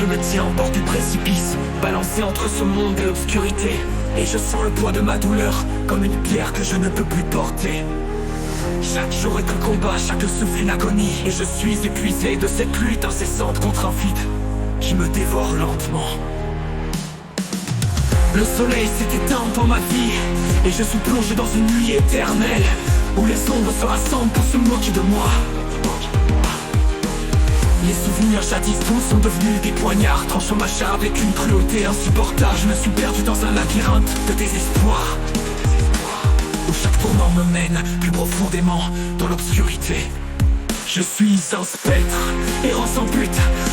je me tiens au bord du précipice, balancé entre ce monde et l'obscurité. Et je sens le poids de ma douleur, comme une pierre que je ne peux plus porter. Chaque jour est un combat, chaque souffle une agonie. Et je suis épuisé de cette lutte incessante contre un vide qui me dévore lentement. Le soleil s'est éteint dans ma vie, et je suis plongé dans une nuit éternelle, où les ombres se rassemblent pour se moquer de moi. Les souvenirs jadis doux sont devenus des poignards, tranchant ma chair avec une cruauté insupportable. Je me suis perdu dans un labyrinthe de désespoir, où chaque tournant me mène plus profondément dans l'obscurité. Je suis un spectre, errant sans but,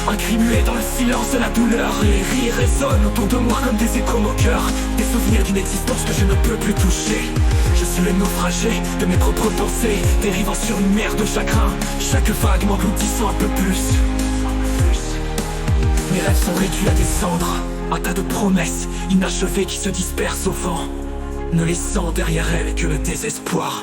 un cri muet dans le silence de la douleur. Les rires résonnent autour de moi comme des échos moqueurs, des souvenirs d'une existence que je ne peux plus toucher. Je suis le naufragé de mes propres pensées, dérivant sur une mer de chagrin, chaque vague m'engloutissant un peu plus. Mes rêves sont réduits à des cendres, un tas de promesses inachevées qui se dispersent au vent, ne laissant derrière elles que le désespoir.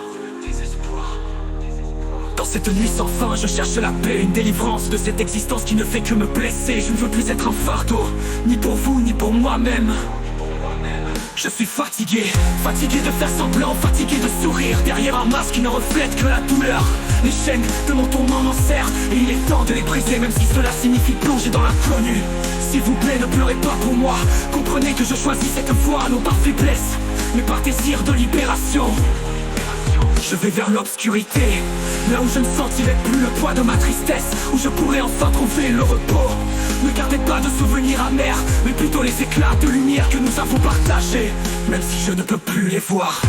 Dans cette nuit sans fin, je cherche la paix, une délivrance de cette existence qui ne fait que me blesser. Je ne veux plus être un fardeau, ni pour vous, ni pour moi-même. Je suis fatigué, fatigué de faire semblant, fatigué de sourire derrière un masque qui ne reflète que la douleur. Les chaînes de mon tourment m'enserrent, et il est temps de les briser, même si cela signifie plonger dans l'inconnu. S'il vous plaît, ne pleurez pas pour moi, comprenez que je choisis cette voie, non par faiblesse, mais par désir de libération. Je vais vers l'obscurité, là où je ne sentirai plus le poids de ma tristesse, où je pourrai enfin trouver le repos. Ne gardez pas de souvenirs amers, mais plutôt les éclats de lumière que nous avons partagés, même si je ne peux plus les voir.